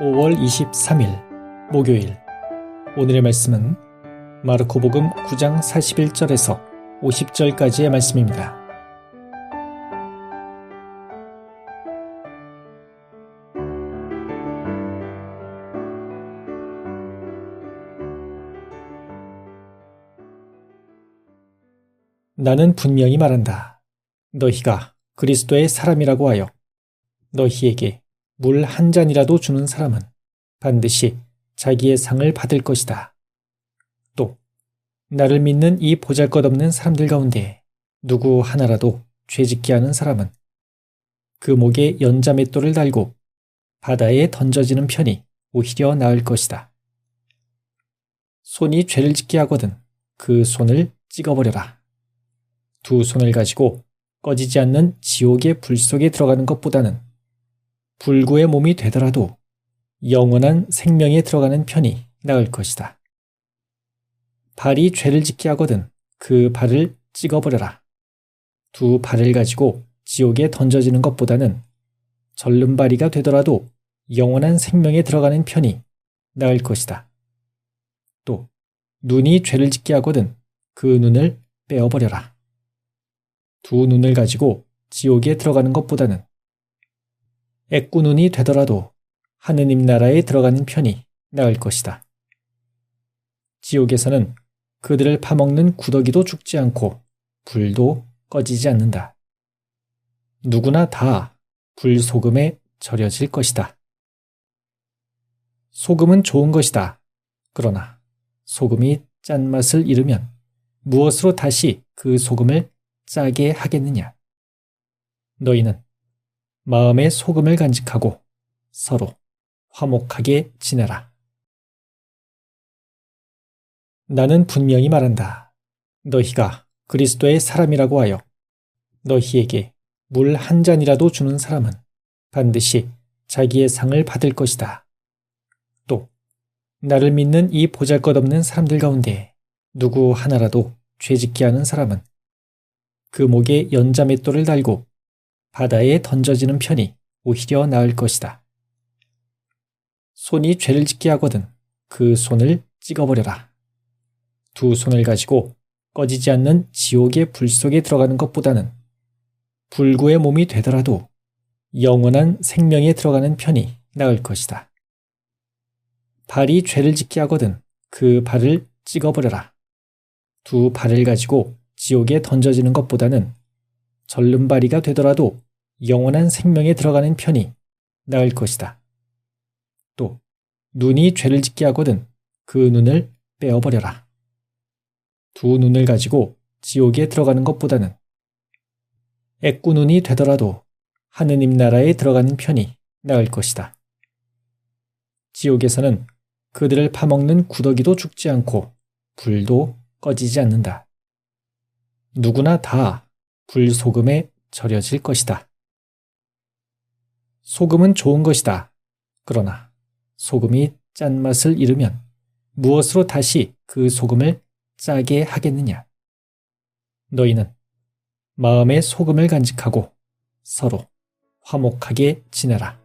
5월 23일 목요일. 오늘의 말씀은 마르코복음 9장 41절에서 50절까지의 말씀입니다. 나는 분명히 말한다. 너희가 그리스도의 사람이라고 하여 너희에게 물 한 잔이라도 주는 사람은 반드시 자기의 상을 받을 것이다. 또 나를 믿는 이 보잘것없는 사람들 가운데 누구 하나라도 죄짓게 하는 사람은 그 목에 연자맷돌을 달고 바다에 던져지는 편이 오히려 나을 것이다. 손이 죄를 짓게 하거든 그 손을 찍어버려라. 두 손을 가지고 꺼지지 않는 지옥의 불 속에 들어가는 것보다는 불구의 몸이 되더라도 영원한 생명에 들어가는 편이 나을 것이다. 발이 죄를 짓게 하거든 그 발을 찍어버려라. 두 발을 가지고 지옥에 던져지는 것보다는 절름발이가 되더라도 영원한 생명에 들어가는 편이 나을 것이다. 또 눈이 죄를 짓게 하거든 그 눈을 빼어버려라. 두 눈을 가지고 지옥에 들어가는 것보다는 애꾸눈이 되더라도 하느님 나라에 들어가는 편이 나을 것이다. 지옥에서는 그들을 파먹는 구더기도 죽지 않고 불도 꺼지지 않는다. 누구나 다 불소금에 절여질 것이다. 소금은 좋은 것이다. 그러나 소금이 짠맛을 잃으면 무엇으로 다시 그 소금을 짜게 하겠느냐? 너희는 마음의 소금을 간직하고 서로 화목하게 지내라. 나는 분명히 말한다. 너희가 그리스도의 사람이라고 하여 너희에게 물 한 잔이라도 주는 사람은 반드시 자기의 상을 받을 것이다. 또 나를 믿는 이 보잘것없는 사람들 가운데 누구 하나라도 죄짓게 하는 사람은 그 목에 연자맷돌을 달고 바다에 던져지는 편이 오히려 나을 것이다. 손이 죄를 짓게 하거든 그 손을 찍어버려라. 두 손을 가지고 꺼지지 않는 지옥의 불 속에 들어가는 것보다는 불구의 몸이 되더라도 영원한 생명에 들어가는 편이 나을 것이다. 발이 죄를 짓게 하거든 그 발을 찍어버려라. 두 발을 가지고 지옥에 던져지는 것보다는 절름발이가 되더라도 영원한 생명에 들어가는 편이 나을 것이다. 또 눈이 죄를 짓게 하거든 그 눈을 빼어버려라. 두 눈을 가지고 지옥에 들어가는 것보다는 애꾸눈이 되더라도 하느님 나라에 들어가는 편이 나을 것이다. 지옥에서는 그들을 파먹는 구더기도 죽지 않고 불도 꺼지지 않는다. 누구나 다 불소금에 절여질 것이다. 소금은 좋은 것이다. 그러나 소금이 짠맛을 잃으면 무엇으로 다시 그 소금을 짜게 하겠느냐? 너희는 마음의 소금을 간직하고 서로 화목하게 지내라.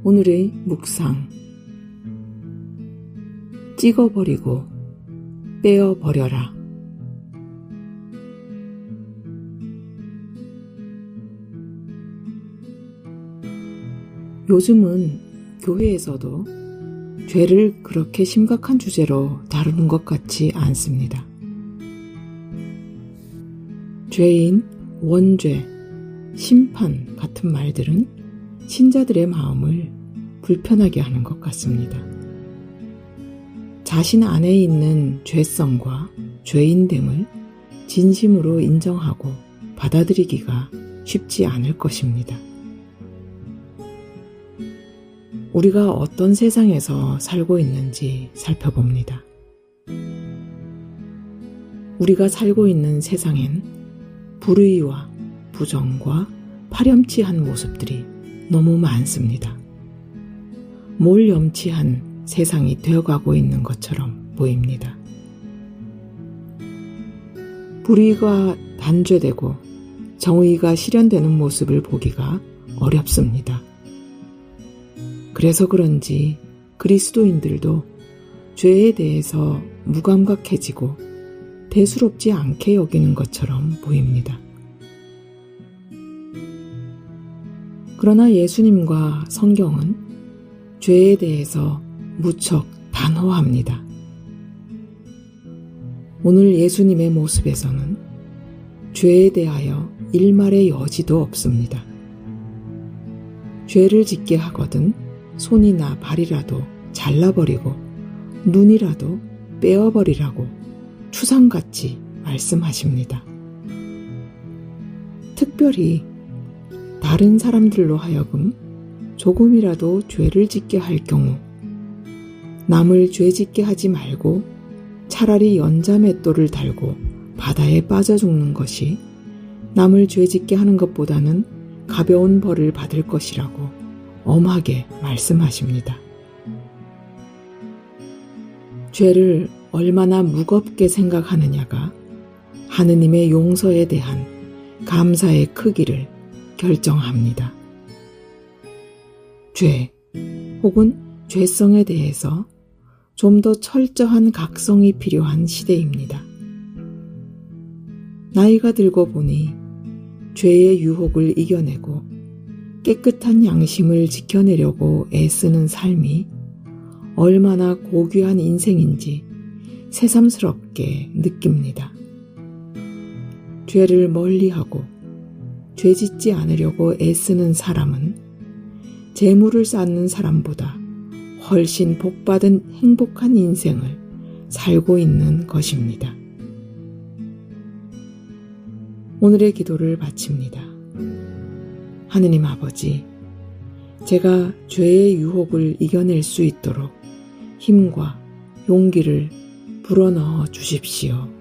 오늘의 묵상. 찍어버리고 떼어버려라. 요즘은 교회에서도 죄를 그렇게 심각한 주제로 다루는 것 같지 않습니다. 죄인, 원죄, 심판 같은 말들은 신자들의 마음을 불편하게 하는 것 같습니다. 자신 안에 있는 죄성과 죄인됨을 진심으로 인정하고 받아들이기가 쉽지 않을 것입니다. 우리가 어떤 세상에서 살고 있는지 살펴봅니다. 우리가 살고 있는 세상엔 불의와 부정과 파렴치한 모습들이 너무 많습니다. 몰염치한 세상이 되어가고 있는 것처럼 보입니다. 불의가 단죄되고 정의가 실현되는 모습을 보기가 어렵습니다. 그래서 그런지 그리스도인들도 죄에 대해서 무감각해지고 대수롭지 않게 여기는 것처럼 보입니다. 그러나 예수님과 성경은 죄에 대해서 무척 단호합니다. 오늘 예수님의 모습에서는 죄에 대하여 일말의 여지도 없습니다. 죄를 짓게 하거든 손이나 발이라도 잘라버리고 눈이라도 빼어버리라고 추상같이 말씀하십니다. 특별히 다른 사람들로 하여금 조금이라도 죄를 짓게 할 경우 남을 죄 짓게 하지 말고 차라리 연자맷돌을 달고 바다에 빠져 죽는 것이 남을 죄 짓게 하는 것보다는 가벼운 벌을 받을 것이라고 엄하게 말씀하십니다. 죄를 얼마나 무겁게 생각하느냐가 하느님의 용서에 대한 감사의 크기를 결정합니다. 죄 혹은 죄성에 대해서 좀 더 철저한 각성이 필요한 시대입니다. 나이가 들고 보니 죄의 유혹을 이겨내고 깨끗한 양심을 지켜내려고 애쓰는 삶이 얼마나 고귀한 인생인지 새삼스럽게 느낍니다. 죄를 멀리하고 죄 짓지 않으려고 애쓰는 사람은 재물을 쌓는 사람보다 훨씬 복받은 행복한 인생을 살고 있는 것입니다. 오늘의 기도를 바칩니다. 하느님 아버지, 제가 죄의 유혹을 이겨낼 수 있도록 힘과 용기를 불어넣어 주십시오.